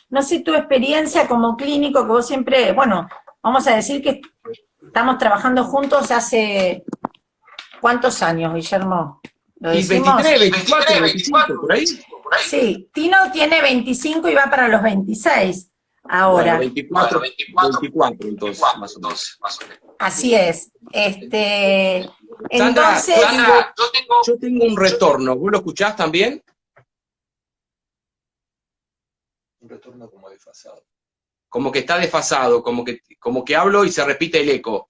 no sé tu experiencia como clínico, que vos siempre, bueno, vamos a decir que estamos trabajando juntos hace ¿cuántos años, Guillermo? ¿Lo Y decimos? 23, Sí, 24, 23, 25, 24, por ahí. 25, por ahí. Sí, Tino tiene 25 y va para los 26 Bueno, ahora. Bueno, 24, 24, 24 entonces, 24 más o menos. entonces, más o menos. Así es. Sandra, Entonces, Sandra, yo tengo un retorno. ¿Vos lo escuchás también? Un retorno como desfasado. Como que está desfasado, como que hablo y se repite el eco.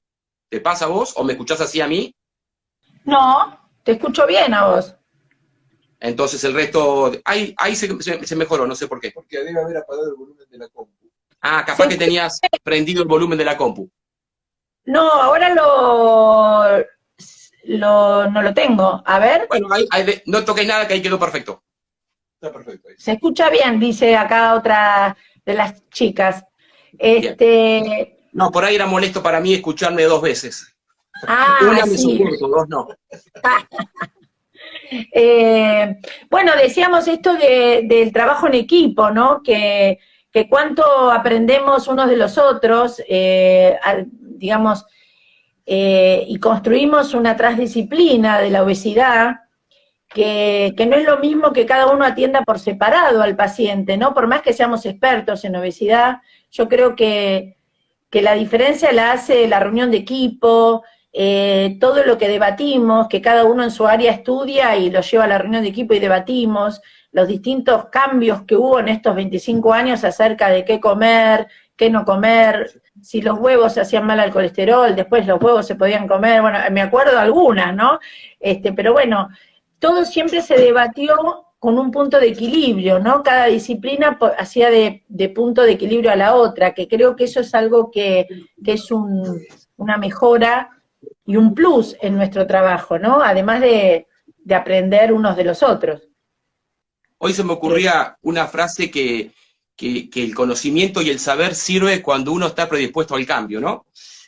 ¿Te pasa a vos o me escuchás así a mí? no, te escucho bien a vos. Entonces el resto, ahí se mejoró, no sé por qué. Porque debe haber apagado el volumen de la compu. Ah, capaz que tenías prendido el volumen de la compu. No, ahora no lo tengo. A ver. Bueno, no toqué nada, que ahí quedó perfecto. Está perfecto ahí. Se escucha bien, dice acá otra de las chicas. Bien. No, por ahí era molesto para mí escucharme dos veces. Una me Sí. soporto, dos no. Bueno, decíamos esto del trabajo en equipo, ¿no? Que cuánto aprendemos unos de los otros, digamos, y construimos una transdisciplina de la obesidad, que no es lo mismo que cada uno atienda por separado al paciente, ¿no? Por más que seamos expertos en obesidad, yo creo que la diferencia la hace la reunión de equipo, todo lo que debatimos, que cada uno en su área estudia y lo lleva a la reunión de equipo y debatimos, los distintos cambios que hubo en estos 25 años acerca de qué comer, qué no comer, si los huevos hacían mal al colesterol, después los huevos se podían comer, bueno, me acuerdo de algunas, ¿no? Pero bueno, todo siempre se debatió con un punto de equilibrio, ¿no? Cada disciplina hacía de punto de equilibrio a la otra, que creo que eso es algo que es una mejora y un plus en nuestro trabajo, ¿no? Además de aprender unos de los otros. Hoy se me ocurría una frase que el conocimiento y el saber sirve cuando uno está predispuesto al cambio, ¿no?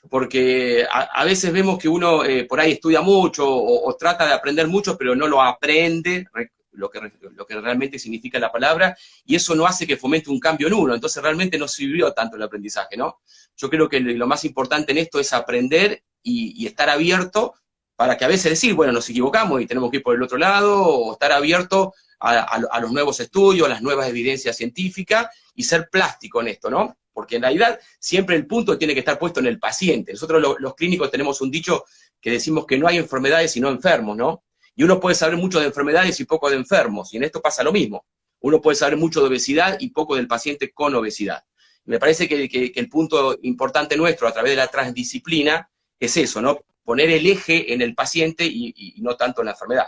Porque a veces vemos que uno por ahí estudia mucho o trata de aprender mucho, pero no lo aprende, lo que realmente significa la palabra, y eso no hace que fomente un cambio en uno, entonces realmente no sirvió tanto el aprendizaje, ¿no? Yo creo que lo más importante en esto es aprender y estar abierto para que a veces decir, bueno, nos equivocamos y tenemos que ir por el otro lado, o estar abierto a los nuevos estudios, a las nuevas evidencias científicas, y ser plástico en esto, ¿no? Porque en realidad siempre el punto tiene que estar puesto en el paciente. Nosotros los clínicos tenemos un dicho que decimos que no hay enfermedades sino enfermos, ¿no? Y uno puede saber mucho de enfermedades y poco de enfermos, y en esto pasa lo mismo. Uno puede saber mucho de obesidad y poco del paciente con obesidad. Me parece que el punto importante nuestro a través de la transdisciplina es eso, ¿no? Poner el eje en el paciente y no tanto en la enfermedad.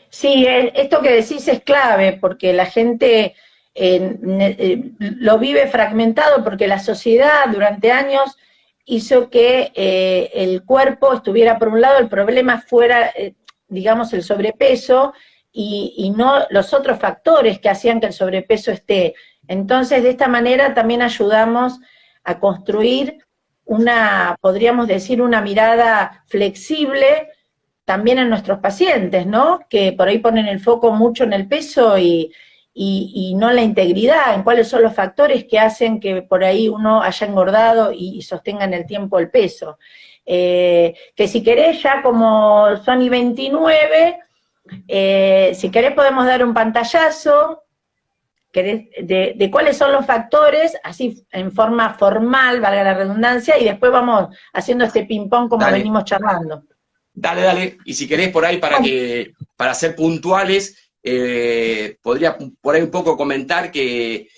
Sí, esto que decís es clave, porque la gente lo vive fragmentado, porque la sociedad durante años hizo que el cuerpo estuviera por un lado, el problema fuera, digamos, el sobrepeso, y no los otros factores que hacían que el sobrepeso esté. Entonces, de esta manera también ayudamos a construir podríamos decir, una mirada flexible también en nuestros pacientes, ¿no? Que por ahí ponen el foco mucho en el peso y no en la integridad, en cuáles son los factores que hacen que por ahí uno haya engordado y sostenga en el tiempo el peso. Que si querés, ya como son y 29, si querés podemos dar un pantallazo de cuáles son los factores, así en forma formal, valga la redundancia, y después vamos haciendo este ping-pong como Dale. venimos charlando. Dale. Y si querés por ahí para ser puntuales, podría por ahí un poco comentar que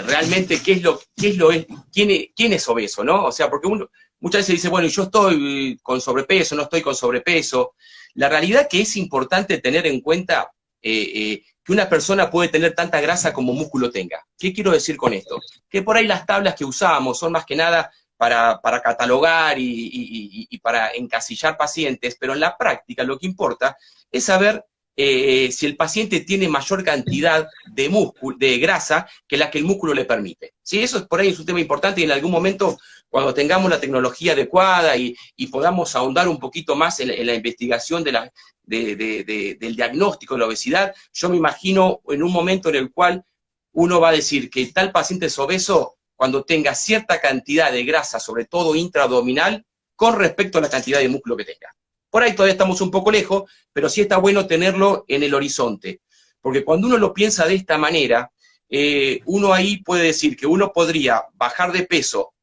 realmente quién es obeso, ¿no? O sea, porque uno muchas veces dice, bueno, yo estoy con sobrepeso, no estoy con sobrepeso. La realidad que es importante tener en cuenta que una persona puede tener tanta grasa como músculo tenga. ¿Qué quiero decir con esto? Que por ahí las tablas que usamos son más que nada para catalogar y para encasillar pacientes, pero en la práctica lo que importa es saber si el paciente tiene mayor cantidad de grasa que la que el músculo le permite. ¿Sí? Eso por ahí es un tema importante y en algún momento, cuando tengamos la tecnología adecuada y podamos ahondar un poquito más en la investigación del diagnóstico de la obesidad, yo me imagino en un momento en el cual uno va a decir que tal paciente es obeso cuando tenga cierta cantidad de grasa, sobre todo intraabdominal, con respecto a la cantidad de músculo que tenga. Por ahí todavía estamos un poco lejos, pero sí está bueno tenerlo en el horizonte. Porque cuando uno lo piensa de esta manera, uno ahí puede decir que uno podría bajar de peso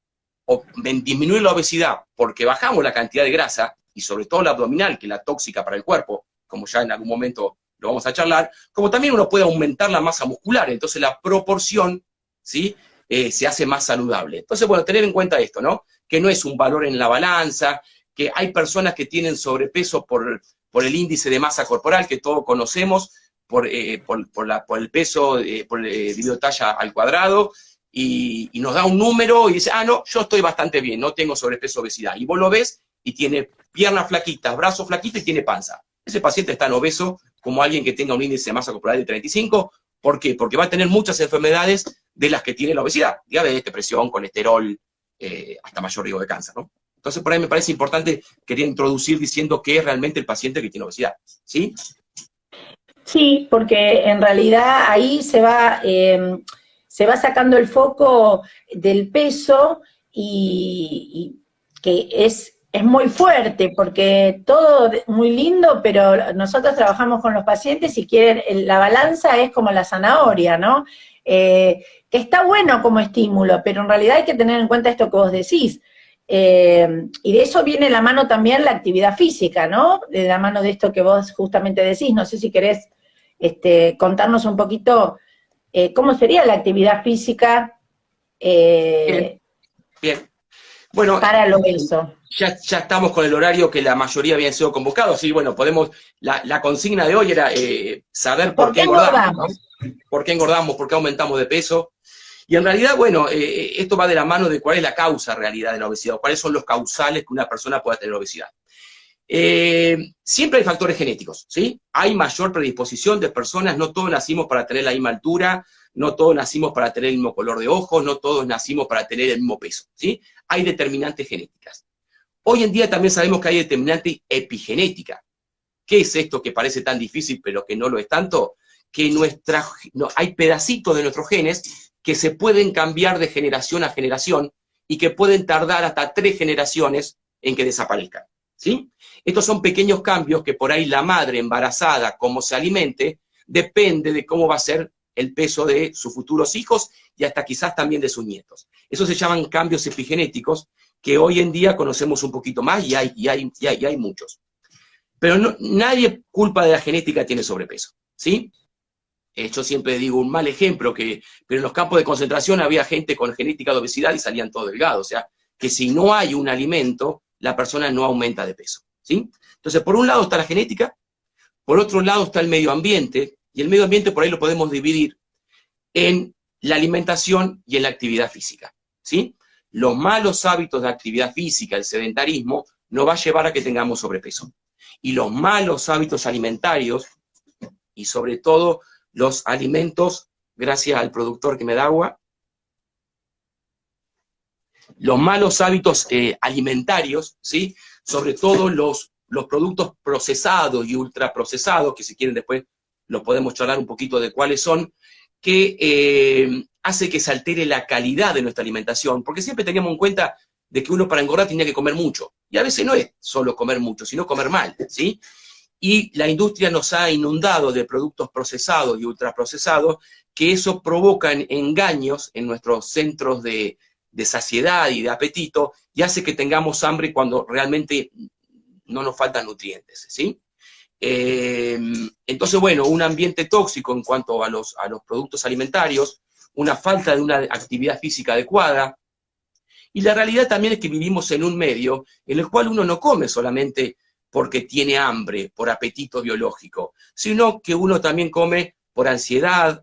o disminuir la obesidad porque bajamos la cantidad de grasa, y sobre todo la abdominal, que es la tóxica para el cuerpo, como ya en algún momento lo vamos a charlar, como también uno puede aumentar la masa muscular, entonces la proporción, ¿sí? Se hace más saludable. Entonces, bueno, tener en cuenta esto, ¿no? Que no es un valor en la balanza, que hay personas que tienen sobrepeso por el índice de masa corporal que todos conocemos, por el peso, por el dividido al cuadrado, y nos da un número y dice, ah, no, yo estoy bastante bien, no tengo sobrepeso, obesidad. Y vos lo ves y tiene piernas flaquitas, brazos flaquitos y tiene panza. Ese paciente es tan obeso como alguien que tenga un índice de masa corporal de 35. ¿Por qué? Porque va a tener muchas enfermedades de las que tiene la obesidad. Diabetes, presión, colesterol, hasta mayor riesgo de cáncer, ¿no? Entonces, por ahí me parece importante, quería introducir diciendo qué es realmente el paciente que tiene obesidad, ¿sí? Sí, porque en realidad ahí se va sacando el foco del peso y que es muy fuerte, porque todo muy lindo, pero nosotros trabajamos con los pacientes y quieren, la balanza es como la zanahoria, ¿no? Que está bueno como estímulo, pero en realidad hay que tener en cuenta esto que vos decís. Y de eso viene la mano también la actividad física, ¿no? De la mano de esto que vos justamente decís. No sé si querés contarnos un poquito cómo sería la actividad física Bien, bien. Bueno, para el obeso. ya estamos con el horario que la mayoría habían sido convocados, así bueno, podemos, la consigna de hoy era saber por qué engordamos, ¿no? ¿Por qué engordamos? ¿Por qué aumentamos de peso? Y en realidad, bueno, esto va de la mano de cuál es la causa en realidad de la obesidad, o cuáles son los causales que una persona pueda tener obesidad. Siempre hay factores genéticos, ¿sí? Hay mayor predisposición de personas, no todos nacimos para tener la misma altura, no todos nacimos para tener el mismo color de ojos, no todos nacimos para tener el mismo peso, ¿sí? Hay determinantes genéticas. Hoy en día también sabemos que hay determinante epigenética. ¿Qué es esto que parece tan difícil pero que no lo es tanto? Que hay pedacitos de nuestros genes que se pueden cambiar de generación a generación y que pueden tardar hasta 3 generaciones en que desaparezcan, ¿sí? Estos son pequeños cambios que por ahí la madre embarazada, como se alimente, depende de cómo va a ser el peso de sus futuros hijos y hasta quizás también de sus nietos. Eso se llaman cambios epigenéticos que hoy en día conocemos un poquito más y hay muchos. Pero nadie culpa de la genética tiene sobrepeso, ¿sí? Yo siempre digo un mal ejemplo, pero en los campos de concentración había gente con genética de obesidad y salían todos delgados. O sea, que si no hay un alimento, la persona no aumenta de peso, ¿sí? Entonces, por un lado está la genética, por otro lado está el medio ambiente, y el medio ambiente por ahí lo podemos dividir en la alimentación y en la actividad física, ¿sí? Los malos hábitos de actividad física, el sedentarismo, nos va a llevar a que tengamos sobrepeso. Y los malos hábitos alimentarios, y sobre todo los alimentos, gracias al productor que me da agua, los malos hábitos alimentarios, ¿sí? Sobre todo los productos procesados y ultraprocesados, que si quieren después los podemos charlar un poquito de cuáles son, que hace que se altere la calidad de nuestra alimentación, porque siempre teníamos en cuenta de que uno para engordar tenía que comer mucho, y a veces no es solo comer mucho, sino comer mal, ¿sí? Y la industria nos ha inundado de productos procesados y ultraprocesados, que eso provoca engaños en nuestros centros de saciedad y de apetito, y hace que tengamos hambre cuando realmente no nos faltan nutrientes, ¿sí? Entonces, bueno, un ambiente tóxico en cuanto a los productos alimentarios, una falta de una actividad física adecuada, y la realidad también es que vivimos en un medio en el cual uno no come solamente porque tiene hambre, por apetito biológico, sino que uno también come por ansiedad,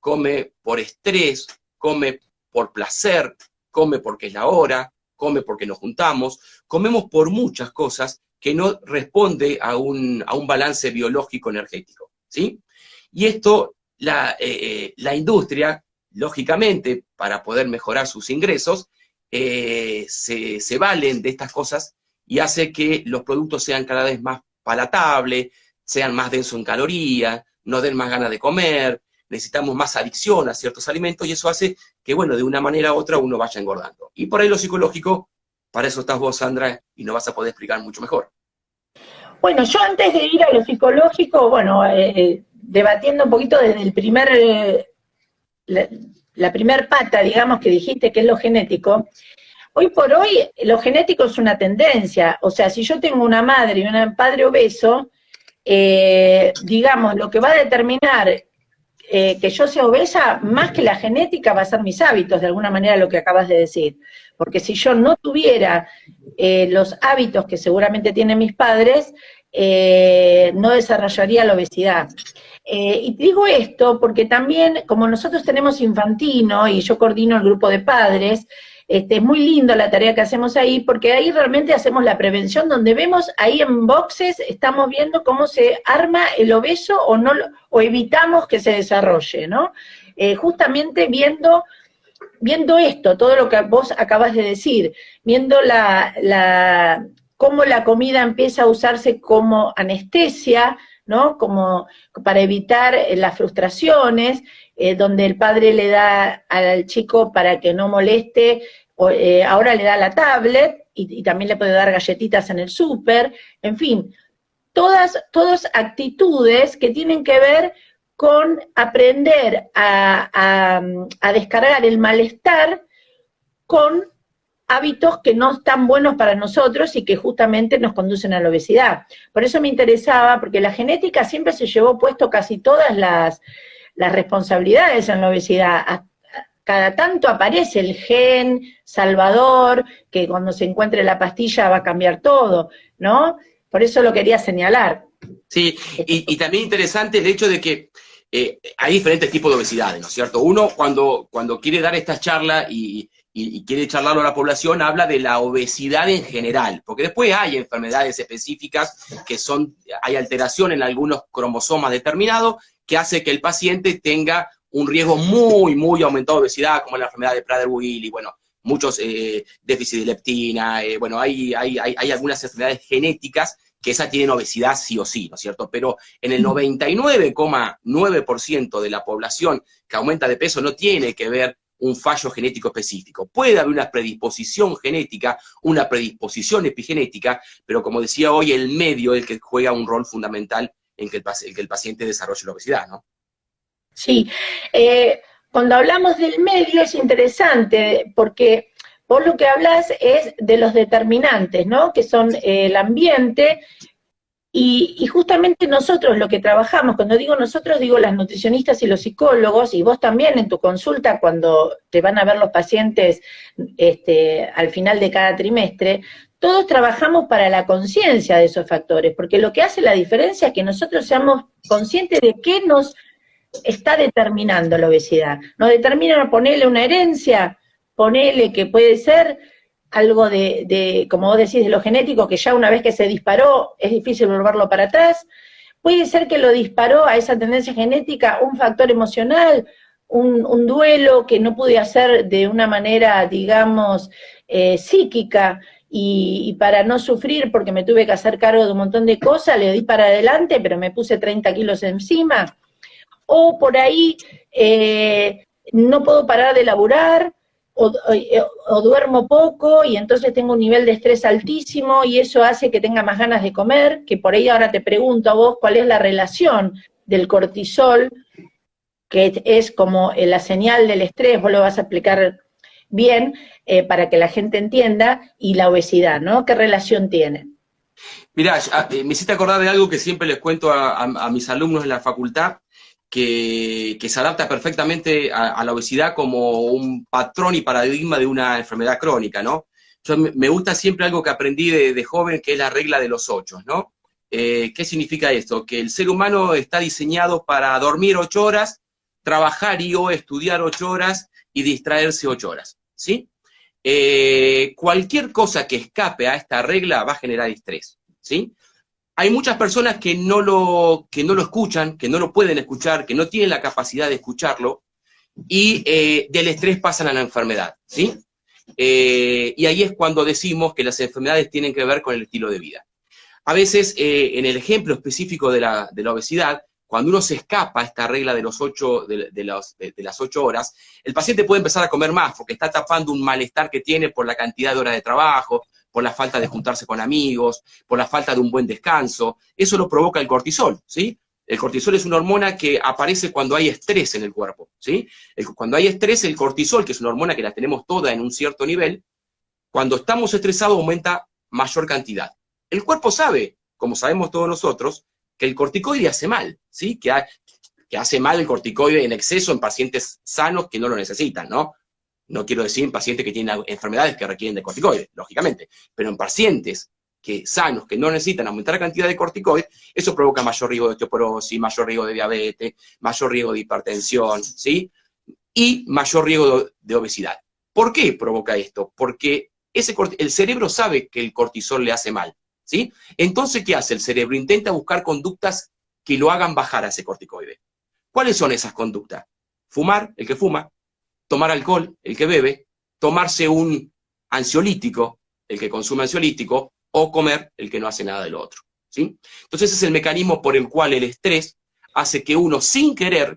come por estrés, come por placer, come porque es la hora, come porque nos juntamos, comemos por muchas cosas que no responde a un balance biológico energético, ¿sí? Y esto, la industria, lógicamente, para poder mejorar sus ingresos, se valen de estas cosas y hace que los productos sean cada vez más palatables, sean más densos en calorías, nos den más ganas de comer, necesitamos más adicción a ciertos alimentos y eso hace que, bueno, de una manera u otra uno vaya engordando. Y por ahí lo psicológico, para eso estás vos, Sandra, y nos vas a poder explicar mucho mejor. Bueno, yo antes de ir a lo psicológico, bueno, debatiendo un poquito desde el la primer pata, digamos, que dijiste, que es lo genético. Hoy por hoy, lo genético es una tendencia. O sea, si yo tengo una madre y un padre obeso, digamos, lo que va a determinar que yo sea obesa, más que la genética, va a ser mis hábitos, de alguna manera lo que acabas de decir. Porque si yo no tuviera los hábitos que seguramente tienen mis padres, no desarrollaría la obesidad. Y digo esto porque también, como nosotros tenemos Infantino, y yo coordino el grupo de padres, es muy lindo la tarea que hacemos ahí, porque ahí realmente hacemos la prevención, donde vemos ahí en boxes, estamos viendo cómo se arma el obeso o no, o evitamos que se desarrolle, ¿no? Justamente viendo esto, todo lo que vos acabas de decir, viendo cómo la comida empieza a usarse como anestesia, ¿no? Como para evitar las frustraciones, donde el padre le da al chico para que no moleste, ahora le da la tablet, y también le puede dar galletitas en el súper, en fin, todas actitudes que tienen que ver con aprender a descargar el malestar con hábitos que no están buenos para nosotros y que justamente nos conducen a la obesidad. Por eso me interesaba, porque la genética siempre se llevó puesto casi todas las responsabilidades en la obesidad. Cada tanto aparece el gen salvador, que cuando se encuentre la pastilla va a cambiar todo, ¿no? Por eso lo quería señalar. Sí, y también interesante el hecho de que hay diferentes tipos de obesidades, ¿no es cierto? Uno, cuando quiere dar estas charlas y quiere charlarlo a la población, habla de la obesidad en general, porque después hay enfermedades específicas hay alteración en algunos cromosomas determinados que hace que el paciente tenga un riesgo muy, muy aumentado de obesidad, como la enfermedad de Prader-Willi, bueno, muchos déficit de leptina, bueno, hay algunas enfermedades genéticas que esas tienen obesidad sí o sí, ¿no es cierto? Pero en el 99,9% de la población que aumenta de peso no tiene que ver un fallo genético específico. Puede haber una predisposición genética, una predisposición epigenética, pero como decía hoy, el medio es el que juega un rol fundamental en que el paciente desarrolle la obesidad, ¿no? Sí, cuando hablamos del medio es interesante, porque vos lo que hablas es de los determinantes, ¿no? Que son el ambiente, y justamente nosotros lo que trabajamos, cuando digo nosotros, digo las nutricionistas y los psicólogos, y vos también en tu consulta, cuando te van a ver los pacientes al final de cada trimestre, todos trabajamos para la conciencia de esos factores, porque lo que hace la diferencia es que nosotros seamos conscientes de qué nos está determinando la obesidad. Nos determina ponerle una herencia, ponerle que puede ser algo como vos decís, de lo genético, que ya una vez que se disparó es difícil volverlo para atrás. Puede ser que lo disparó a esa tendencia genética un factor emocional, un duelo que no pude hacer de una manera, digamos, psíquica, y para no sufrir porque me tuve que hacer cargo de un montón de cosas, le di para adelante, pero me puse 30 kilos encima. O por ahí no puedo parar de laburar, o duermo poco y entonces tengo un nivel de estrés altísimo y eso hace que tenga más ganas de comer, que por ahí ahora te pregunto a vos cuál es la relación del cortisol, que es como la señal del estrés, vos lo vas a explicar bien para que la gente entienda, y la obesidad, ¿no? ¿Qué relación tiene? Mirá, me hiciste acordar de algo que siempre les cuento a mis alumnos en la facultad, que se adapta perfectamente a la obesidad como un patrón y paradigma de una enfermedad crónica, ¿no? Yo me gusta siempre algo que aprendí de joven, que es la regla de los 8, ¿no? ¿Qué significa esto? Que el ser humano está diseñado para dormir 8 horas, trabajar o estudiar 8 horas y distraerse 8 horas, ¿sí? Cualquier cosa que escape a esta regla va a generar estrés, ¿sí? Hay muchas personas que no lo escuchan, que no lo pueden escuchar, que no tienen la capacidad de escucharlo, y del estrés pasan a la enfermedad, ¿sí? Y ahí es cuando decimos que las enfermedades tienen que ver con el estilo de vida. A veces, en el ejemplo específico de la obesidad, cuando uno se escapa a esta regla de las 8 horas, el paciente puede empezar a comer más, porque está tapando un malestar que tiene por la cantidad de horas de trabajo, por la falta de juntarse con amigos, por la falta de un buen descanso. Eso lo provoca el cortisol, ¿sí? El cortisol es una hormona que aparece cuando hay estrés en el cuerpo, ¿sí? Cuando hay estrés, el cortisol, que es una hormona que la tenemos toda en un cierto nivel, cuando estamos estresados aumenta mayor cantidad. El cuerpo sabe, como sabemos todos nosotros, que el corticoide hace mal, ¿sí? Que hace mal el corticoide en exceso en pacientes sanos que no lo necesitan, ¿no? No quiero decir en pacientes que tienen enfermedades que requieren de corticoides, lógicamente, pero en pacientes sanos que no necesitan aumentar la cantidad de corticoides, eso provoca mayor riesgo de osteoporosis, mayor riesgo de diabetes, mayor riesgo de hipertensión, ¿sí? Y mayor riesgo de obesidad. ¿Por qué provoca esto? Porque el cerebro sabe que el cortisol le hace mal, ¿sí? Entonces, ¿qué hace el cerebro? Intenta buscar conductas que lo hagan bajar a ese corticoide. ¿Cuáles son esas conductas? Fumar, el que fuma, tomar alcohol, el que bebe, tomarse un ansiolítico, el que consume ansiolítico, o comer, el que no hace nada de lo otro, ¿sí? Entonces ese es el mecanismo por el cual el estrés hace que uno, sin querer,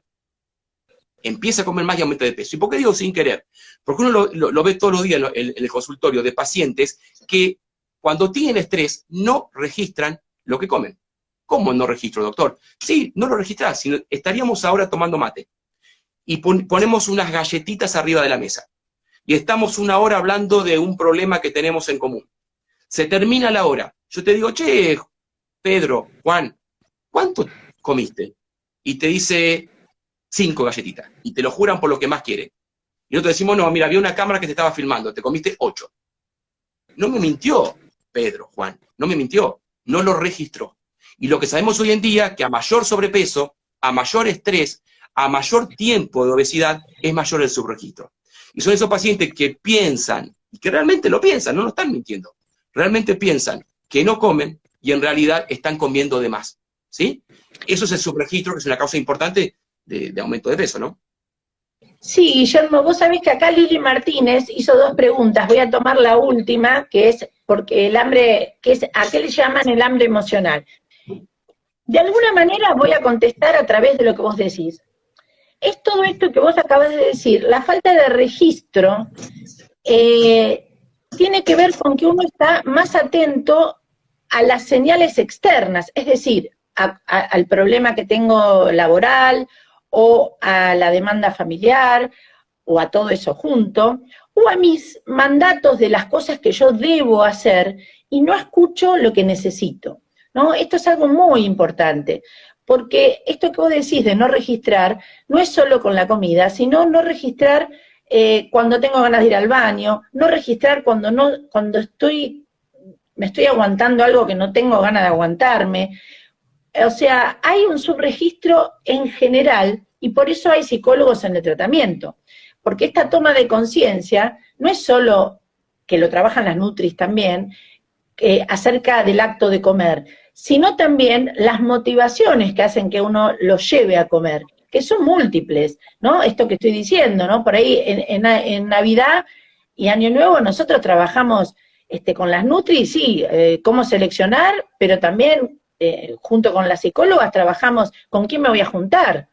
empiece a comer más y aumente de peso. ¿Y por qué digo sin querer? Porque uno lo ve todos los días en el consultorio de pacientes que cuando tienen estrés no registran lo que comen. ¿Cómo no registro, doctor? Sí, no lo registrás, sino estaríamos ahora tomando mate. Y ponemos unas galletitas arriba de la mesa. Y estamos una hora hablando de un problema que tenemos en común. Se termina la hora. Yo te digo, che, Pedro, Juan, ¿cuánto comiste? Y te dice 5 galletitas. Y te lo juran por lo que más quiere. Y nosotros decimos, no, mira, había una cámara que te estaba filmando, te comiste 8. No me mintió Pedro, Juan, no me mintió, no lo registró. Y lo que sabemos hoy en día, que a mayor sobrepeso, a mayor estrés, a mayor tiempo de obesidad, es mayor el subregistro. Y son esos pacientes que piensan, y que realmente lo piensan, no lo están mintiendo, realmente piensan que no comen y en realidad están comiendo de más, ¿sí? Eso es el subregistro, que es una causa importante de aumento de peso, ¿no? Sí, Guillermo, vos sabés que acá Lili Martínez hizo 2 preguntas. Voy a tomar la última, que es porque el hambre, ¿a qué le llaman el hambre emocional? De alguna manera voy a contestar a través de lo que vos decís. Es todo esto que vos acabas de decir, la falta de registro tiene que ver con que uno está más atento a las señales externas, es decir, al problema que tengo laboral, o a la demanda familiar, o a todo eso junto, o a mis mandatos de las cosas que yo debo hacer, y no escucho lo que necesito, ¿no? Esto es algo muy importante, porque esto que vos decís de no registrar, no es solo con la comida, sino no registrar cuando tengo ganas de ir al baño, no registrar cuando me estoy aguantando algo que no tengo ganas de aguantarme. O sea, hay un subregistro en general y por eso hay psicólogos en el tratamiento, porque esta toma de conciencia no es solo, que lo trabajan las nutris también, acerca del acto de comer, sino también las motivaciones que hacen que uno lo lleve a comer, que son múltiples, ¿no? Esto que estoy diciendo, ¿no? Por ahí en Navidad y Año Nuevo nosotros trabajamos con las nutris, sí, cómo seleccionar, pero también junto con las psicólogas trabajamos con quién me voy a juntar,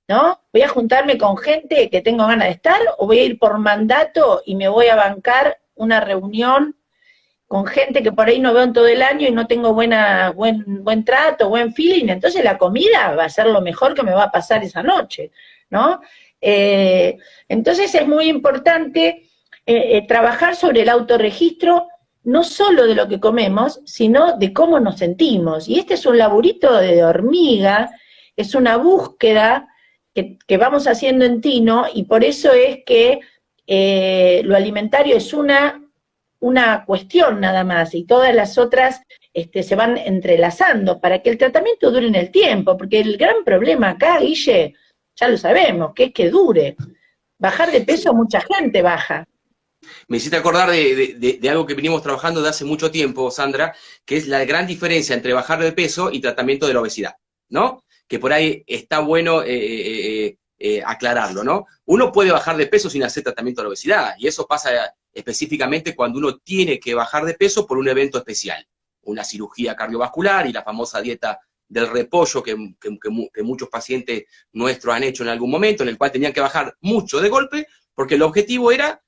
¿no? ¿Voy a juntarme con gente que tengo ganas de estar o voy a ir por mandato y me voy a bancar una reunión con gente que por ahí no veo en todo el año y no tengo buen trato, buen feeling? Entonces la comida va a ser lo mejor que me va a pasar esa noche, ¿no? Entonces es muy importante trabajar sobre el autorregistro, no solo de lo que comemos, sino de cómo nos sentimos. Y este es un laburito de hormiga, es una búsqueda que vamos haciendo en Tino, y por eso es que lo alimentario es una cuestión nada más, y todas las otras se van entrelazando para que el tratamiento dure en el tiempo, porque el gran problema acá, Guille, ya lo sabemos, que es que dure. Bajar de peso mucha gente baja. Me hiciste acordar de algo que venimos trabajando de hace mucho tiempo, Sandra, que es la gran diferencia entre bajar de peso y tratamiento de la obesidad, ¿no? Que por ahí está bueno aclararlo, ¿no? Uno puede bajar de peso sin hacer tratamiento de la obesidad, y eso pasa específicamente cuando uno tiene que bajar de peso por un evento especial, una cirugía cardiovascular y la famosa dieta del repollo que muchos pacientes nuestros han hecho en algún momento, en el cual tenían que bajar mucho de golpe, porque el objetivo era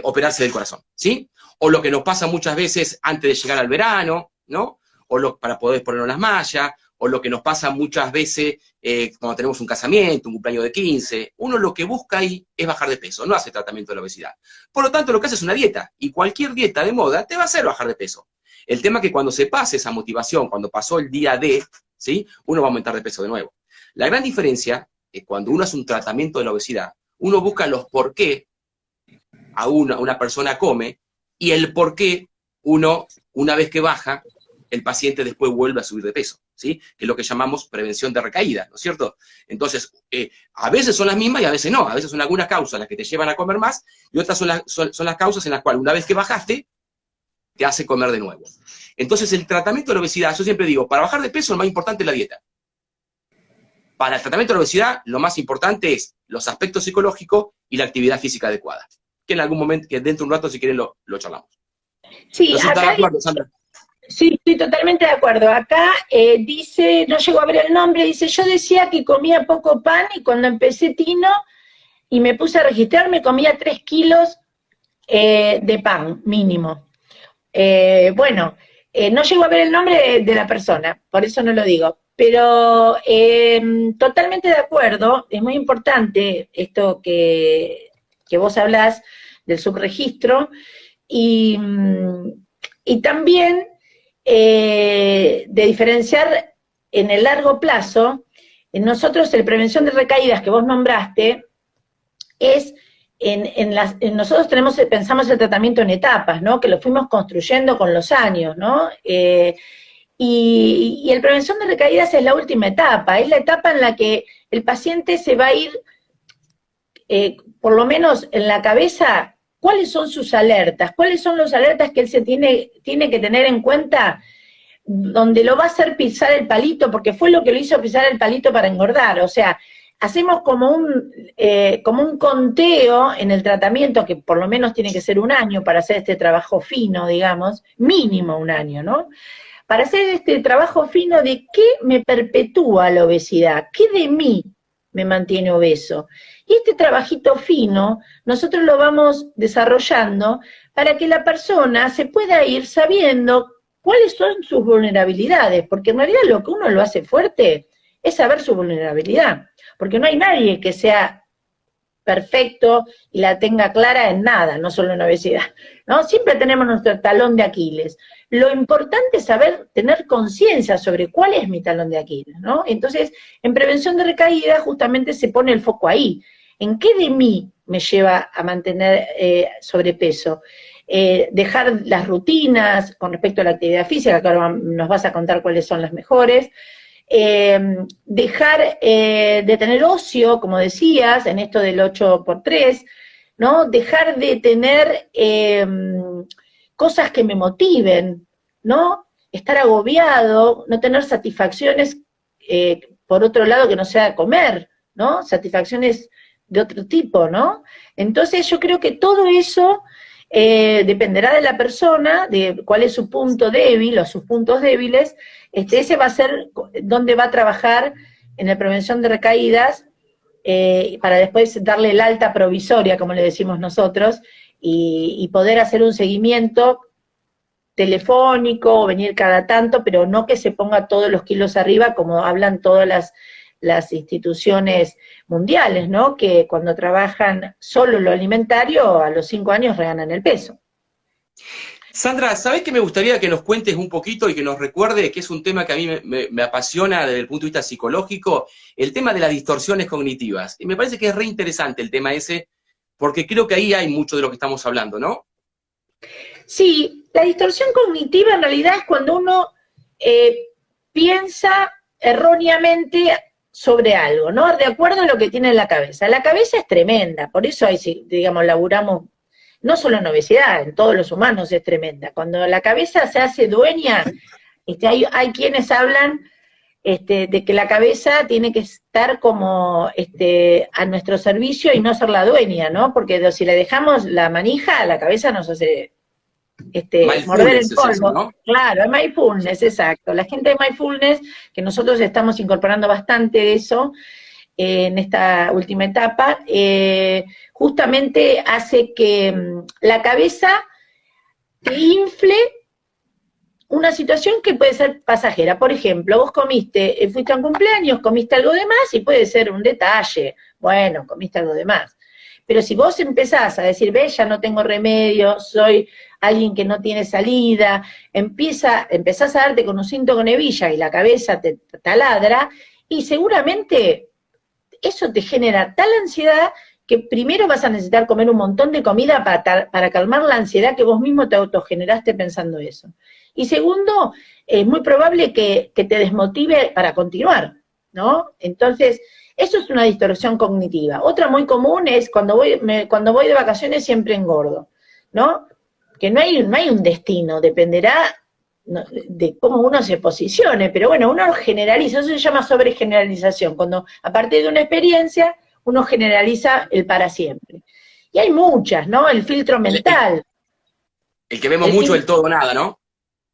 operarse del corazón, ¿sí? O lo que nos pasa muchas veces antes de llegar al verano, ¿no? Para poder ponernos las mallas, o lo que nos pasa muchas veces cuando tenemos un casamiento, un cumpleaños de 15, uno lo que busca ahí es bajar de peso, no hace tratamiento de la obesidad. Por lo tanto, lo que hace es una dieta, y cualquier dieta de moda te va a hacer bajar de peso. El tema es que cuando se pase esa motivación, cuando pasó el día D, ¿sí? Uno va a aumentar de peso de nuevo. La gran diferencia es cuando uno hace un tratamiento de la obesidad, uno busca los por qué a una persona come, y el por qué uno, una vez que baja, el paciente después vuelve a subir de peso, ¿sí? Que es lo que llamamos prevención de recaída, ¿no es cierto? Entonces, a veces son las mismas y a veces no, a veces son algunas causas las que te llevan a comer más, y otras son las causas en las cuales una vez que bajaste, te hace comer de nuevo. Entonces, el tratamiento de la obesidad, yo siempre digo, para bajar de peso lo más importante es la dieta. Para el tratamiento de la obesidad, lo más importante es los aspectos psicológicos y la actividad física adecuada. Que en algún momento, que dentro de un rato, si quieren, lo charlamos. Sí, acá, de acuerdo, Sandra? Sí, estoy totalmente de acuerdo. Acá dice, no llego a ver el nombre, dice, yo decía que comía poco pan y cuando empecé Tino y me puse a registrarme comía 3 kilos de pan mínimo. Bueno, no llego a ver el nombre de la persona, por eso no lo digo. Pero totalmente de acuerdo, es muy importante esto que vos hablás del subregistro, y también de diferenciar en el largo plazo. Nosotros, la prevención de recaídas que vos nombraste, es, nosotros pensamos el tratamiento en etapas, ¿no? Que lo fuimos construyendo con los años, ¿no? Y la prevención de recaídas es la última etapa, es la etapa en la que el paciente se va a ir, por lo menos en la cabeza, cuáles son sus alertas, cuáles son las alertas que él se tiene que tener en cuenta, donde lo va a hacer pisar el palito, porque fue lo que lo hizo pisar el palito para engordar. O sea, hacemos como un conteo en el tratamiento, que por lo menos tiene que ser 1 año para hacer este trabajo fino, digamos, mínimo 1 año, ¿no? Para hacer este trabajo fino de qué me perpetúa la obesidad, qué de mí me mantiene obeso. Y este trabajito fino, nosotros lo vamos desarrollando para que la persona se pueda ir sabiendo cuáles son sus vulnerabilidades, porque en realidad lo que uno lo hace fuerte es saber su vulnerabilidad, porque no hay nadie que sea perfecto y la tenga clara en nada, no solo en obesidad, ¿no? Siempre tenemos nuestro talón de Aquiles. Lo importante es saber, tener conciencia sobre cuál es mi talón de Aquiles, ¿no? Entonces, en prevención de recaída justamente se pone el foco ahí. ¿En qué de mí me lleva a mantener sobrepeso? Dejar las rutinas con respecto a la actividad física, que ahora nos vas a contar cuáles son las mejores. Dejar de tener ocio, como decías, en esto del 8x3, ¿no? Dejar de tener cosas que me motiven, ¿no? Estar agobiado, no tener satisfacciones, por otro lado, que no sea comer, ¿no? Satisfacciones de otro tipo, ¿no? Entonces yo creo que todo eso dependerá de la persona, de cuál es su punto débil o sus puntos débiles. Ese va a ser donde va a trabajar en la prevención de recaídas, para después darle el alta provisoria, como le decimos nosotros, y poder hacer un seguimiento telefónico, o venir cada tanto, pero no que se ponga todos los kilos arriba, como hablan todas las instituciones mundiales, ¿no? Que cuando trabajan solo lo alimentario, a los 5 años reganan el peso. Sandra, ¿sabés que me gustaría que nos cuentes un poquito y que nos recuerde, que es un tema que a mí me apasiona desde el punto de vista psicológico, el tema de las distorsiones cognitivas? Y me parece que es re interesante el tema ese, porque creo que ahí hay mucho de lo que estamos hablando, ¿no? Sí, la distorsión cognitiva en realidad es cuando uno piensa erróneamente sobre algo, ¿no? De acuerdo a lo que tiene en la cabeza. La cabeza es tremenda, por eso ahí, digamos, laburamos, no solo en obesidad, en todos los humanos es tremenda. Cuando la cabeza se hace dueña, hay quienes hablan de que la cabeza tiene que estar como a nuestro servicio y no ser la dueña, ¿no? Porque si le dejamos la manija, la cabeza nos hace morder el polvo. Eso, ¿no? Claro, es mindfulness, exacto. La gente de mindfulness, que nosotros estamos incorporando bastante de eso en esta última etapa, justamente hace que la cabeza te infle una situación que puede ser pasajera. Por ejemplo, vos fuiste a un cumpleaños, comiste algo de más y puede ser un detalle. Bueno, comiste algo de más. Pero si vos empezás a decir, ve, ya no tengo remedio, soy alguien que no tiene salida, empezás a darte con un cinto con hebilla y la cabeza te taladra, y seguramente eso te genera tal ansiedad que primero vas a necesitar comer un montón de comida para calmar la ansiedad que vos mismo te autogeneraste pensando eso. Y segundo, es muy probable que te desmotive para continuar, ¿no? Entonces, eso es una distorsión cognitiva. Otra muy común es cuando voy de vacaciones siempre engordo, ¿no? Que no hay un destino, dependerá de cómo uno se posicione, pero bueno, uno generaliza, eso se llama sobregeneralización, cuando a partir de una experiencia uno generaliza el para siempre. Y hay muchas, ¿no? El filtro mental. El que vemos mucho, el todo o nada, ¿no?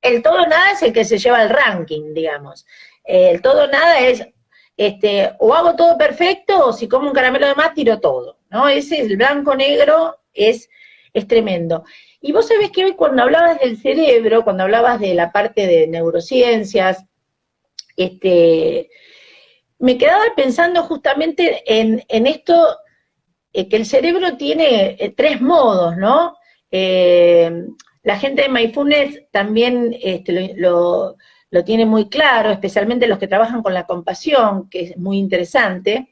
El todo o nada es el que se lleva el ranking, digamos. El todo o nada es, o hago todo perfecto, o si como un caramelo de más, tiro todo, ¿no? Ese, el blanco-negro, es tremendo. Y vos sabés que hoy cuando hablabas del cerebro, cuando hablabas de la parte de neurociencias, me quedaba pensando justamente en esto, que el cerebro tiene 3 modos, ¿no? La gente de Mindfulness también lo tiene muy claro, especialmente los que trabajan con la compasión, que es muy interesante.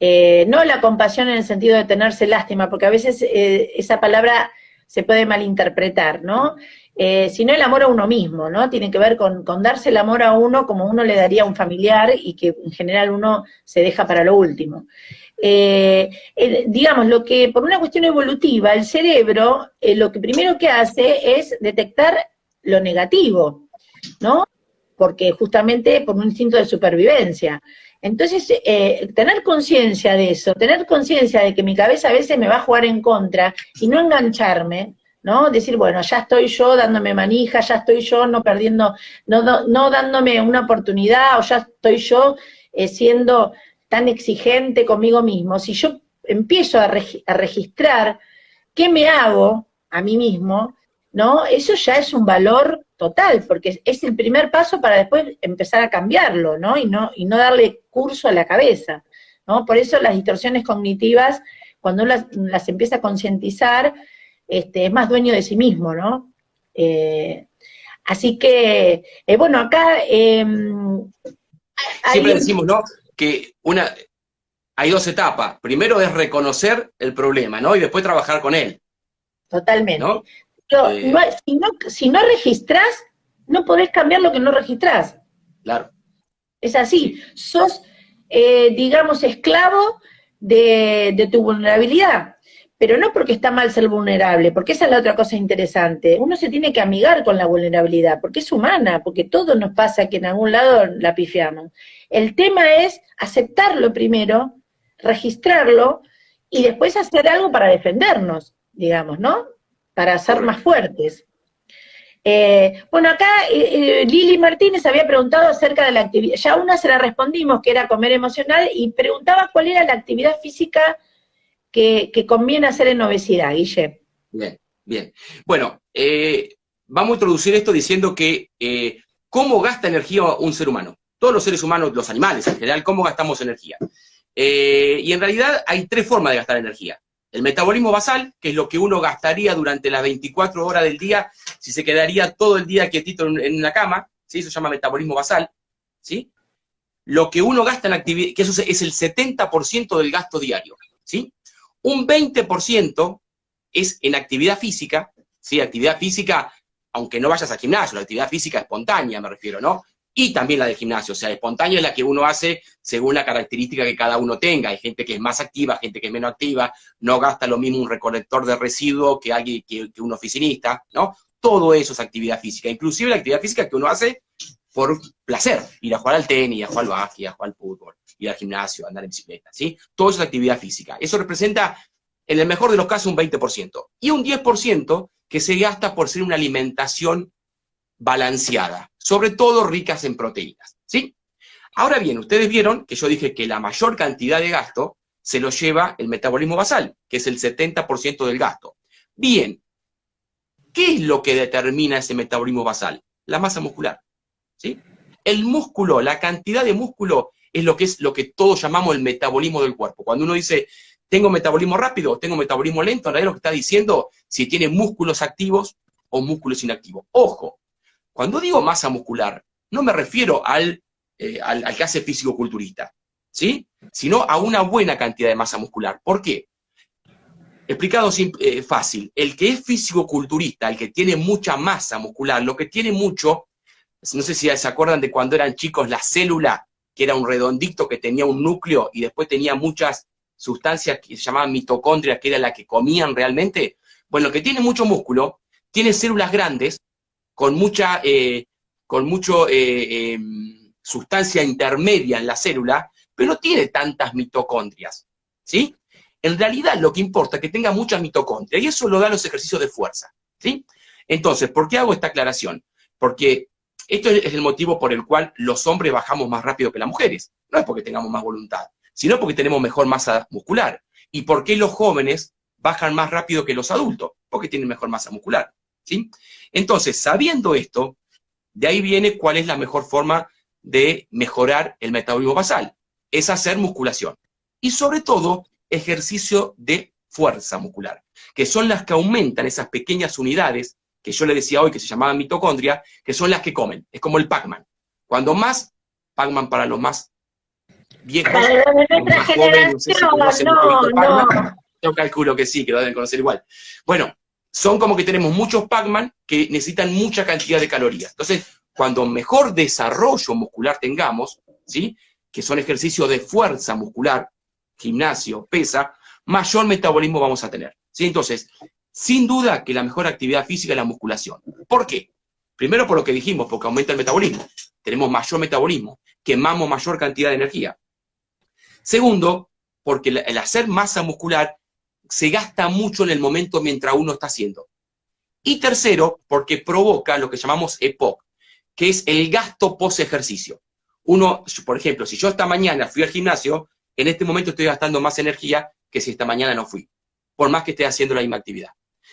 No la compasión en el sentido de tenerse lástima, porque a veces esa palabra se puede malinterpretar, ¿no? Sino el amor a uno mismo, ¿no? Tiene que ver con darse el amor a uno como uno le daría a un familiar y que en general uno se deja para lo último. Digamos, lo que por una cuestión evolutiva, el cerebro, lo que primero que hace es detectar lo negativo, ¿no? Porque justamente por un instinto de supervivencia. Entonces, tener conciencia de eso, tener conciencia de que mi cabeza a veces me va a jugar en contra y no engancharme, ¿no? Decir, bueno, ya estoy yo dándome manija, ya estoy yo no perdiendo, no dándome una oportunidad, o ya estoy yo siendo tan exigente conmigo mismo. Si yo empiezo a registrar qué me hago a mí mismo, ¿no? Eso ya es un valor total, porque es el primer paso para después empezar a cambiarlo, ¿no? Y no darle curso a la cabeza, ¿no? Por eso las distorsiones cognitivas, cuando uno las empieza a concientizar, es más dueño de sí mismo, ¿no? Así que, bueno, acá... Siempre decimos, ¿no? Que hay 2 etapas. Primero es reconocer el problema, ¿no? Y después trabajar con él. Totalmente. ¿No? Si no registrás, no podés cambiar lo que no registrás. Claro. Es así. Sos, digamos, esclavo de tu vulnerabilidad. Pero no porque está mal ser vulnerable, porque esa es la otra cosa interesante. Uno se tiene que amigar con la vulnerabilidad, porque es humana, porque todo nos pasa que en algún lado la pifiamos. El tema es aceptarlo primero, registrarlo, y después hacer algo para defendernos, digamos, ¿no? Para ser más fuertes. Bueno, acá Lili Martínez había preguntado acerca de la actividad, ya una se la respondimos, que era comer emocional, y preguntaba cuál era la actividad física que conviene hacer en obesidad, Guille. Bien, bien. Bueno, vamos a introducir esto diciendo que cómo gasta energía un ser humano. Todos los seres humanos, los animales en general, cómo gastamos energía. Y en realidad hay 3 formas de gastar energía. El metabolismo basal, que es lo que uno gastaría durante las 24 horas del día si se quedaría todo el día quietito en una cama, ¿sí? Eso se llama metabolismo basal, ¿sí? Lo que uno gasta en actividad, que eso es el 70% del gasto diario, ¿sí? Un 20% es en actividad física, ¿sí? Actividad física, aunque no vayas al gimnasio, la actividad física espontánea me refiero, ¿no? Y también la del gimnasio, o sea, espontánea es la que uno hace según la característica que cada uno tenga. Hay gente que es más activa, gente que es menos activa, no gasta lo mismo un recolector de residuos que alguien que un oficinista, ¿no? Todo eso es actividad física, inclusive la actividad física que uno hace por placer, ir a jugar al tenis, a jugar al básquet, a jugar al fútbol, ir al gimnasio, andar en bicicleta, ¿sí? Todo eso es actividad física. Eso representa, en el mejor de los casos, un 20%. Y un 10% que se gasta por ser una alimentación balanceada, sobre todo ricas en proteínas, ¿sí? Ahora bien, ustedes vieron que yo dije que la mayor cantidad de gasto se lo lleva el metabolismo basal, que es el 70% del gasto. Bien, ¿qué es lo que determina ese metabolismo basal? La masa muscular, ¿sí? El músculo, la cantidad de músculo es lo que todos llamamos el metabolismo del cuerpo. Cuando uno dice, tengo metabolismo rápido o tengo metabolismo lento, en realidad lo que está diciendo si tiene músculos activos o músculos inactivos. Ojo, cuando digo masa muscular, no me refiero al que hace físico-culturista, ¿sí? Sino a una buena cantidad de masa muscular. ¿Por qué? Explicado fácil, el que es físico-culturista, el que tiene mucha masa muscular, lo que tiene mucho, no sé si se acuerdan de cuando eran chicos, la célula, que era un redondito que tenía un núcleo y después tenía muchas sustancias que se llamaban mitocondrias, que era la que comían realmente. Bueno, el que tiene mucho músculo, tiene células grandes, con mucha sustancia intermedia en la célula, pero no tiene tantas mitocondrias, ¿sí? En realidad lo que importa es que tenga muchas mitocondrias, y eso lo dan los ejercicios de fuerza, ¿sí? Entonces, ¿por qué hago esta aclaración? Porque esto es el motivo por el cual los hombres bajamos más rápido que las mujeres. No es porque tengamos más voluntad, sino porque tenemos mejor masa muscular. ¿Y por qué los jóvenes bajan más rápido que los adultos? Porque tienen mejor masa muscular, ¿sí? Entonces, sabiendo esto, de ahí viene cuál es la mejor forma de mejorar el metabolismo basal. Es hacer musculación. Y sobre todo, ejercicio de fuerza muscular, que son las que aumentan esas pequeñas unidades que yo le decía hoy que se llamaban mitocondria, que son las que comen. Es como el Pac-Man. Cuando más, Pac-Man para los más viejos, los más jóvenes, no sé si conocen un poquito Pac-Man. Yo calculo que sí, que lo deben conocer igual. Bueno, son como que tenemos muchos Pac-Man que necesitan mucha cantidad de calorías. Entonces, cuando mejor desarrollo muscular tengamos, ¿sí? Que son ejercicios de fuerza muscular, gimnasio, pesa, mayor metabolismo vamos a tener, ¿sí? Entonces, sin duda que la mejor actividad física es la musculación. ¿Por qué? Primero por lo que dijimos, porque aumenta el metabolismo. Tenemos mayor metabolismo, quemamos mayor cantidad de energía. Segundo, porque el hacer masa muscular se gasta mucho en el momento mientras uno está haciendo. Y tercero, porque provoca lo que llamamos EPOC, que es el gasto post-ejercicio. Uno, por ejemplo, si yo esta mañana fui al gimnasio, en este momento estoy gastando más energía que si esta mañana no fui, por más que esté haciendo la misma actividad.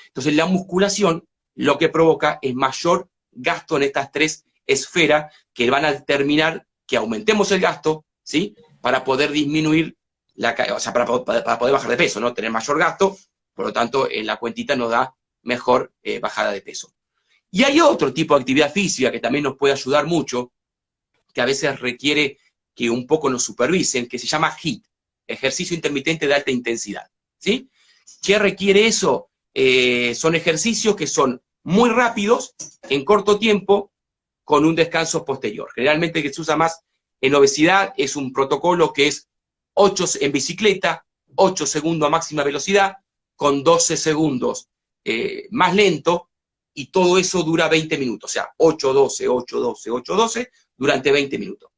Entonces, la musculación lo que provoca es mayor gasto en estas tres esferas que van a determinar que aumentemos el gasto, ¿sí? Para poder disminuir, o sea, para poder bajar de peso, ¿no? Tener mayor gasto, por lo tanto, en la cuentita nos da mejor bajada de peso. Y hay otro tipo de actividad física que también nos puede ayudar mucho, que a veces requiere que un poco nos supervisen, que se llama HIIT, ejercicio intermitente de alta intensidad, ¿sí? ¿Qué requiere eso? Son ejercicios que son muy rápidos, en corto tiempo, con un descanso posterior. Generalmente que se usa más en obesidad es un protocolo que es 8 en bicicleta, 8 segundos a máxima velocidad, con 12 segundos más lento, y todo eso dura 20 minutos, o sea, 8, 12, 8, 12, 8, 12, durante 20 minutos.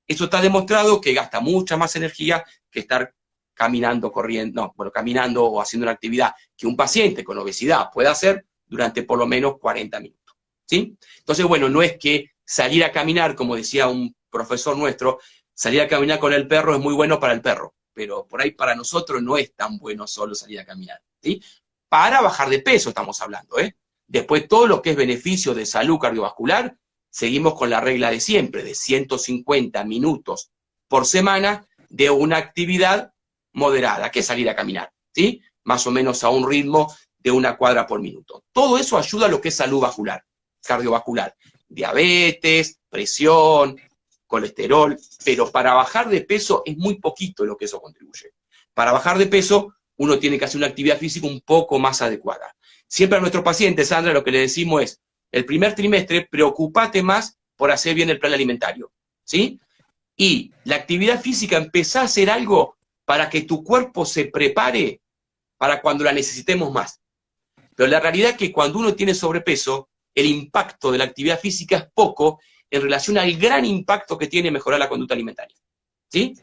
Eso está demostrado que gasta mucha más energía que estar caminando, corriendo, no, bueno, caminando o haciendo una actividad que un paciente con obesidad puede hacer durante por lo menos 40 minutos, ¿sí? Entonces, bueno, no es que salir a caminar, como decía un profesor nuestro, salir a caminar con el perro es muy bueno para el perro, pero por ahí para nosotros no es tan bueno solo salir a caminar, ¿sí? Para bajar de peso estamos hablando, ¿eh? Después todo lo que es beneficio de salud cardiovascular, seguimos con la regla de siempre, de 150 minutos por semana de una actividad moderada, que es salir a caminar, ¿sí? Más o menos a un ritmo de 1 cuadra por minuto. Todo eso ayuda a lo que es salud vascular, cardiovascular, diabetes, presión, colesterol, pero para bajar de peso es muy poquito lo que eso contribuye. Para bajar de peso uno tiene que hacer una actividad física un poco más adecuada. Siempre a nuestros pacientes, Sandra, lo que le decimos es, el primer trimestre, preocupate más por hacer bien el plan alimentario, ¿sí? Y la actividad física, empezá a hacer algo para que tu cuerpo se prepare para cuando la necesitemos más. Pero la realidad es que cuando uno tiene sobrepeso, el impacto de la actividad física es poco en relación al gran impacto que tiene mejorar la conducta alimentaria, ¿sí?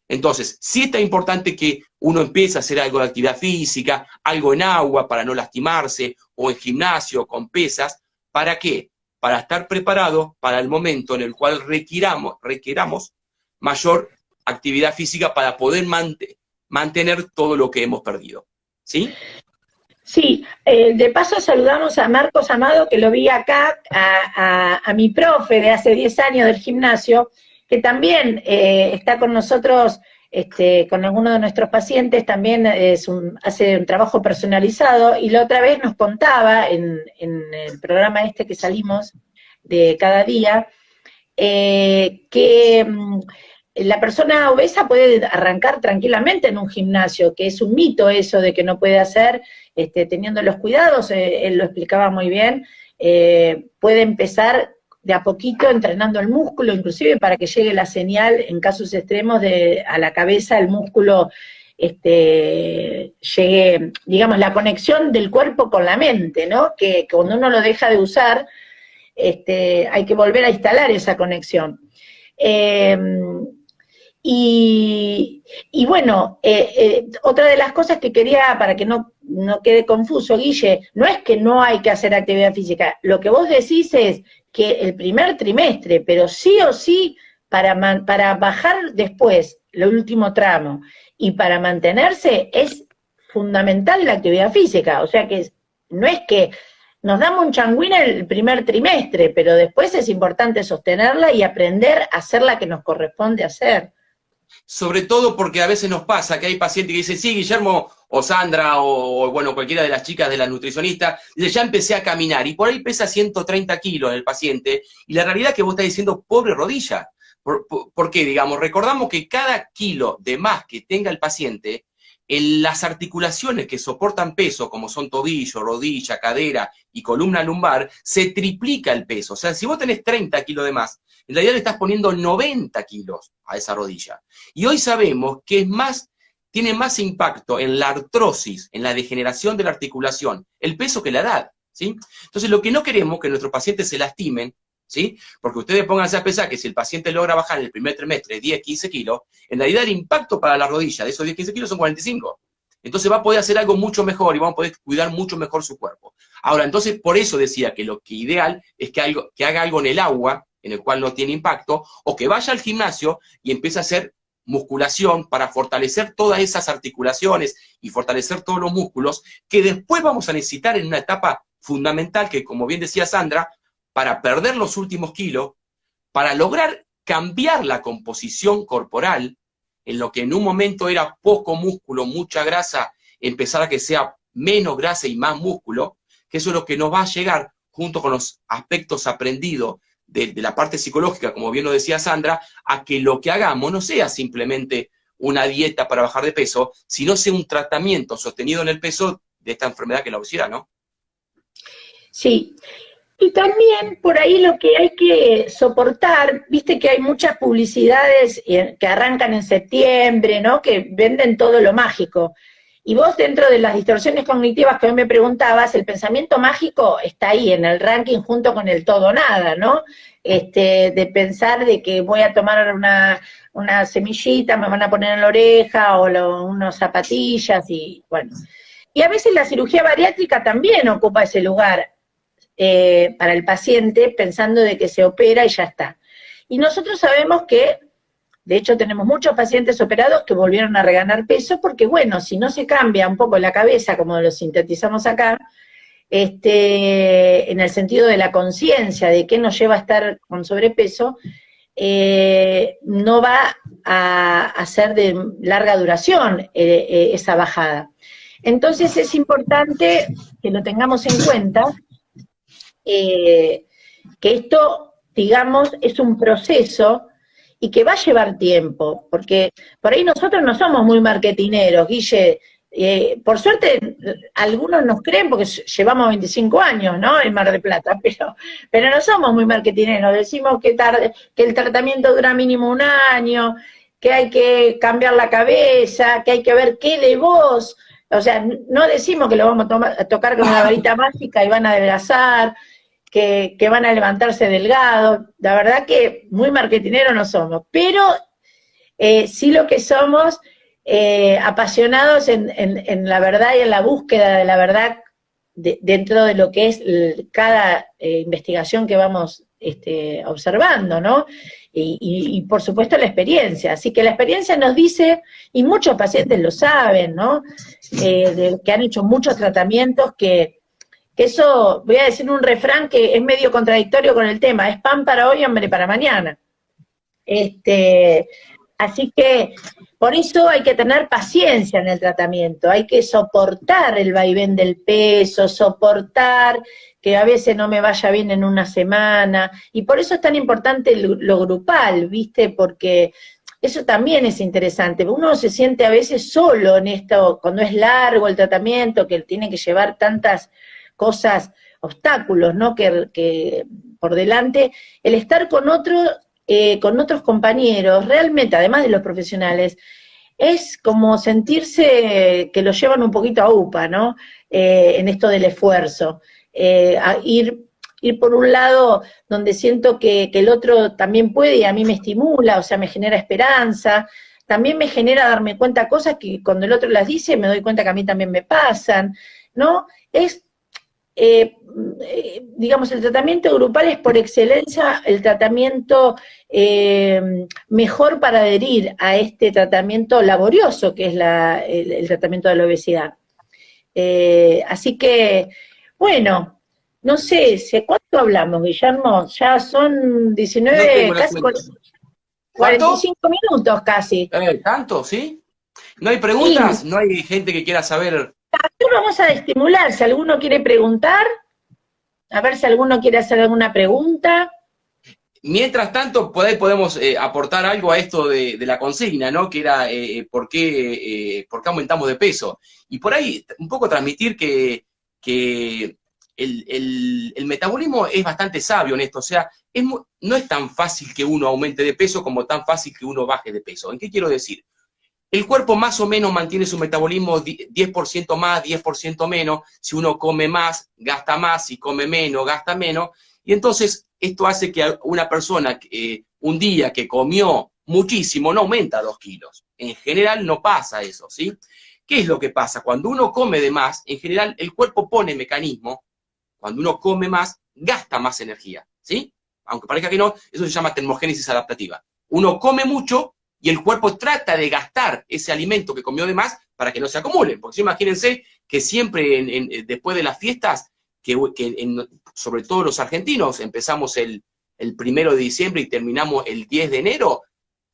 Entonces, sí está importante que uno empiece a hacer algo de actividad física, algo en agua para no lastimarse, o en gimnasio con pesas. ¿Para qué? Para estar preparado para el momento en el cual requiramos mayor actividad física para poder mantener todo lo que hemos perdido. ¿Sí? Sí, de paso saludamos a Marcos Amado, que lo vi acá, a mi profe de hace 10 años del gimnasio, que también está con nosotros, con algunos de nuestros pacientes, también hace un trabajo personalizado, y la otra vez nos contaba en el programa que salimos de cada día, que la persona obesa puede arrancar tranquilamente en un gimnasio, que es un mito eso de que no puede hacer, teniendo los cuidados, él lo explicaba muy bien, puede empezar de a poquito entrenando el músculo, inclusive para que llegue la señal en casos extremos a la cabeza, el músculo llegue, digamos, la conexión del cuerpo con la mente, ¿no? Que cuando uno lo deja de usar, hay que volver a instalar esa conexión. Y bueno, otra de las cosas que quería, para que no quede confuso, Guille, no es que no hay que hacer actividad física, lo que vos decís es que el primer trimestre, pero sí o sí, para bajar después el último tramo y para mantenerse, es fundamental la actividad física, o sea que no es que nos damos un changüín el primer trimestre, pero después es importante sostenerla y aprender a hacer la que nos corresponde hacer. Sobre todo porque a veces nos pasa que hay pacientes que dicen, sí, Guillermo, o Sandra, o bueno, cualquiera de las chicas de la nutricionista, dice, ya empecé a caminar, y por ahí pesa 130 kilos el paciente, y la realidad es que vos estás diciendo, pobre rodilla. ¿Por qué? Digamos, recordamos que cada kilo de más que tenga el paciente, en las articulaciones que soportan peso, como son tobillo, rodilla, cadera y columna lumbar, se triplica el peso. O sea, si vos tenés 30 kilos de más, en realidad le estás poniendo 90 kilos a esa rodilla. Y hoy sabemos que tiene más impacto en la artrosis, en la degeneración de la articulación, el peso que la edad, ¿sí? Entonces, lo que no queremos es que nuestros pacientes se lastimen, ¿sí? Porque ustedes pónganse a pensar que si el paciente logra bajar en el primer trimestre 10, 15 kilos, en realidad el impacto para la rodilla de esos 10, 15 kilos son 45. Entonces va a poder hacer algo mucho mejor y va a poder cuidar mucho mejor su cuerpo. Ahora, entonces, por eso decía que lo que ideal es que haga algo en el agua, en el cual no tiene impacto, o que vaya al gimnasio y empiece a hacer musculación para fortalecer todas esas articulaciones y fortalecer todos los músculos que después vamos a necesitar en una etapa fundamental que, como bien decía Sandra, para perder los últimos kilos, para lograr cambiar la composición corporal, en lo que en un momento era poco músculo, mucha grasa, empezar a que sea menos grasa y más músculo, que eso es lo que nos va a llegar, junto con los aspectos aprendidos de la parte psicológica, como bien lo decía Sandra, a que lo que hagamos no sea simplemente una dieta para bajar de peso, sino sea un tratamiento sostenido en el peso de esta enfermedad que es la obesidad, ¿no? Sí. Y también por ahí lo que hay que soportar, viste que hay muchas publicidades que arrancan en septiembre, ¿no? Que venden todo lo mágico. Y vos, dentro de las distorsiones cognitivas que hoy me preguntabas, el pensamiento mágico está ahí en el ranking junto con el todo nada, ¿no? De pensar de que voy a tomar una semillita, me van a poner en la oreja, o unas zapatillas, y bueno. Y a veces la cirugía bariátrica también ocupa ese lugar para el paciente, pensando de que se opera y ya está. Y nosotros sabemos que, de hecho tenemos muchos pacientes operados que volvieron a reganar peso, porque bueno, si no se cambia un poco la cabeza, como lo sintetizamos acá, en el sentido de la conciencia, de qué nos lleva a estar con sobrepeso, no va a ser de larga duración esa bajada. Entonces es importante que lo tengamos en cuenta, que esto, digamos, es un proceso y que va a llevar tiempo, porque por ahí nosotros no somos muy marketineros, Guille. Por suerte, algunos nos creen porque llevamos 25 años, ¿no?, en Mar del Plata, pero no somos muy marketineros. Decimos que el tratamiento dura mínimo un año, que hay que cambiar la cabeza, que hay que ver qué de vos. O sea, no decimos que lo vamos a tocar con una varita mágica y van a adelgazar, que van a levantarse delgados. La verdad que muy marketineros no somos, pero sí lo que somos apasionados en la verdad y en la búsqueda de la verdad dentro de lo que es cada investigación que vamos observando, ¿no? Y por supuesto la experiencia. Así que la experiencia nos dice, y muchos pacientes lo saben, ¿no? Que han hecho muchos tratamientos que eso, voy a decir un refrán que es medio contradictorio con el tema, es pan para hoy, hambre para mañana. Así que por eso hay que tener paciencia en el tratamiento, hay que soportar el vaivén del peso, soportar que a veces no me vaya bien en una semana, y por eso es tan importante lo grupal, ¿viste? Porque eso también es interesante, uno se siente a veces solo en esto, cuando es largo el tratamiento, que tiene que llevar tantas cosas, obstáculos, ¿no? Que por delante, el estar con otros compañeros, realmente, además de los profesionales, es como sentirse que lo llevan un poquito a UPA, ¿no? En esto del esfuerzo. A ir por un lado donde siento que el otro también puede y a mí me estimula, o sea, me genera esperanza, también me genera darme cuenta cosas que cuando el otro las dice me doy cuenta que a mí también me pasan, ¿no? Es digamos, el tratamiento grupal es por excelencia el tratamiento mejor para adherir a este tratamiento laborioso que es el tratamiento de la obesidad. Así que, bueno, no sé, ¿cuánto hablamos, Guillermo? Ya son 19, casi 45 minutos casi. ¿Tanto? ¿Sí? ¿No hay preguntas? Sí. ¿No hay gente que quiera saber? Vamos a estimular, si alguno quiere preguntar, a ver si alguno quiere hacer alguna pregunta. Mientras tanto, podemos aportar algo a esto de la consigna, ¿no? Que era por qué aumentamos de peso. Y por ahí, un poco transmitir que el metabolismo es bastante sabio en esto. O sea, no es tan fácil que uno aumente de peso como tan fácil que uno baje de peso. ¿En qué quiero decir? El cuerpo más o menos mantiene su metabolismo 10% más, 10% menos. Si uno come más, gasta más. Si come menos, gasta menos. Y entonces esto hace que una persona un día que comió muchísimo no aumenta 2 kilos. En general no pasa eso, ¿sí? ¿Qué es lo que pasa? Cuando uno come de más, en general el cuerpo pone mecanismo. Cuando uno come más, gasta más energía, ¿sí? Aunque parezca que no, eso se llama termogénesis adaptativa. Uno come mucho y el cuerpo trata de gastar ese alimento que comió de más para que no se acumule. Porque imagínense que siempre después de las fiestas, sobre todo los argentinos, empezamos el 1 de diciembre y terminamos el 10 de enero,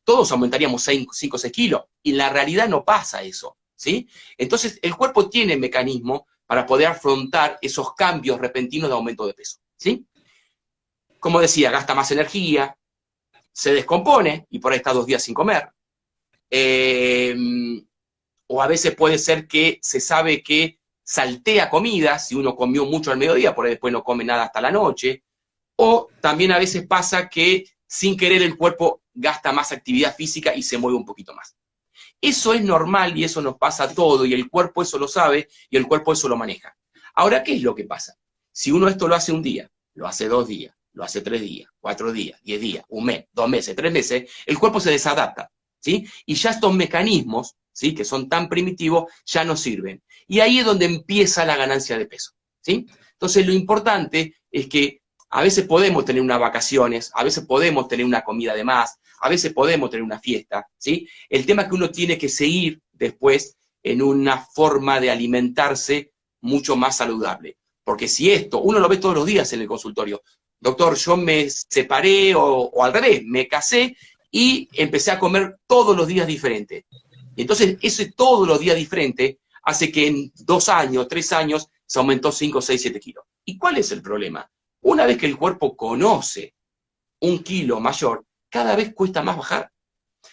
todos aumentaríamos 5 o 6 kilos. Y en la realidad no pasa eso, ¿sí? Entonces el cuerpo tiene mecanismo para poder afrontar esos cambios repentinos de aumento de peso, ¿sí? Como decía, gasta más energía, se descompone y por ahí está 2 días sin comer. O a veces puede ser que se sabe que saltea comida, si uno comió mucho al mediodía, por ahí después no come nada hasta la noche. O también a veces pasa que sin querer el cuerpo gasta más actividad física y se mueve un poquito más. Eso es normal y eso nos pasa a todo y el cuerpo eso lo sabe y el cuerpo eso lo maneja. Ahora, ¿qué es lo que pasa? Si uno esto lo hace un día, lo hace 2 días, lo hace 3 días, 4 días, 10 días, 1 mes, 2 meses, 3 meses, el cuerpo se desadapta, ¿sí? Y ya estos mecanismos, ¿sí? Que son tan primitivos, ya no sirven. Y ahí es donde empieza la ganancia de peso, ¿sí? Entonces lo importante es que a veces podemos tener unas vacaciones, a veces podemos tener una comida de más, a veces podemos tener una fiesta, ¿sí? El tema es que uno tiene que seguir después en una forma de alimentarse mucho más saludable. Porque si esto, uno lo ve todos los días en el consultorio, doctor, yo me separé o al revés, me casé y empecé a comer todos los días diferente. Entonces, ese todos los días diferente hace que en 2 años, 3 años, se aumentó 5, 6, 7 kilos. ¿Y cuál es el problema? Una vez que el cuerpo conoce 1 kilo mayor, cada vez cuesta más bajar.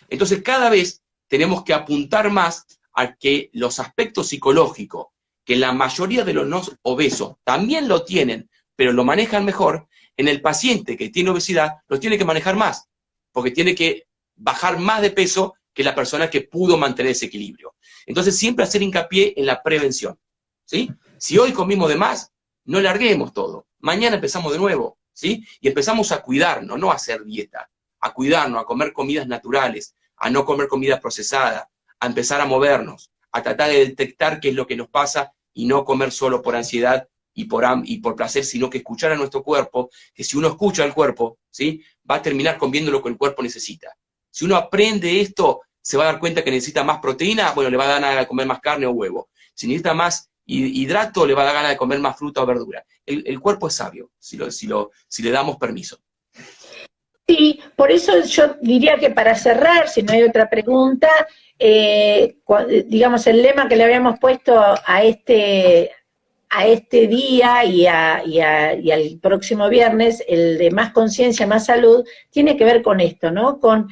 Entonces, cada vez tenemos que apuntar más a que los aspectos psicológicos, que la mayoría de los no obesos también lo tienen, pero lo manejan mejor, en el paciente que tiene obesidad, lo tiene que manejar más, porque tiene que bajar más de peso que la persona que pudo mantener ese equilibrio. Entonces, siempre hacer hincapié en la prevención, ¿sí? Si hoy comimos de más, no larguemos todo. Mañana empezamos de nuevo, ¿sí? Y empezamos a cuidarnos, no a hacer dieta, a cuidarnos, a comer comidas naturales, a no comer comida procesada, a empezar a movernos, a tratar de detectar qué es lo que nos pasa y no comer solo por ansiedad y por placer, sino que escuchar a nuestro cuerpo, que si uno escucha al cuerpo, ¿sí?, va a terminar comiendo lo que el cuerpo necesita. Si uno aprende esto, se va a dar cuenta que necesita más proteína, bueno, le va a dar ganas de comer más carne o huevo. Si necesita más hidrato, le va a dar ganas de comer más fruta o verdura. El cuerpo es sabio, si le damos permiso. Sí, por eso yo diría que para cerrar, si no hay otra pregunta, digamos, el lema que le habíamos puesto a este día y al próximo viernes, el de más conciencia, más salud, tiene que ver con esto, ¿no? Con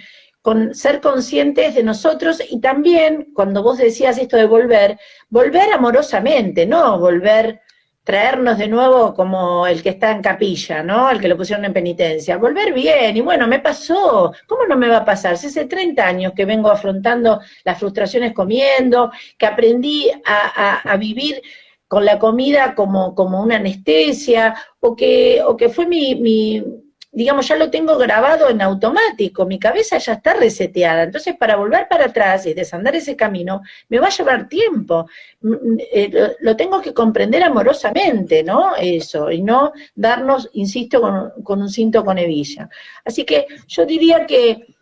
ser conscientes de nosotros y también, cuando vos decías esto de volver amorosamente, no volver, traernos de nuevo como el que está en capilla, ¿no? El que lo pusieron en penitencia. Volver bien, y bueno, me pasó. ¿Cómo no me va a pasar? Si hace 30 años que vengo afrontando las frustraciones comiendo, que aprendí a vivir con la comida como una anestesia, o que fue digamos, ya lo tengo grabado en automático, mi cabeza ya está reseteada, entonces para volver para atrás y desandar ese camino, me va a llevar tiempo, lo tengo que comprender amorosamente, ¿no? Eso, y no darnos, insisto, con un cinto con hebilla. Así que yo diría que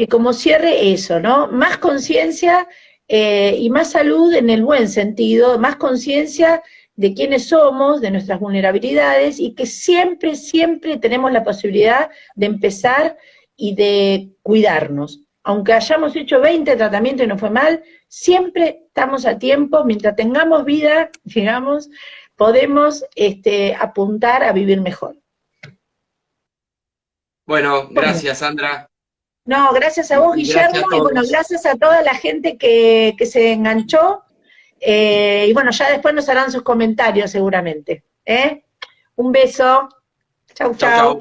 como cierre eso, ¿no? Más conciencia y más salud en el buen sentido, más conciencia de quiénes somos, de nuestras vulnerabilidades, y que siempre, siempre tenemos la posibilidad de empezar y de cuidarnos. Aunque hayamos hecho 20 tratamientos y no fue mal, siempre estamos a tiempo, mientras tengamos vida, digamos, podemos apuntar a vivir mejor. Bueno, gracias, Sandra. No, gracias a vos, Guillermo, y bueno, gracias a toda la gente que se enganchó. Y bueno, ya después nos harán sus comentarios seguramente. Un beso. Chau, chau.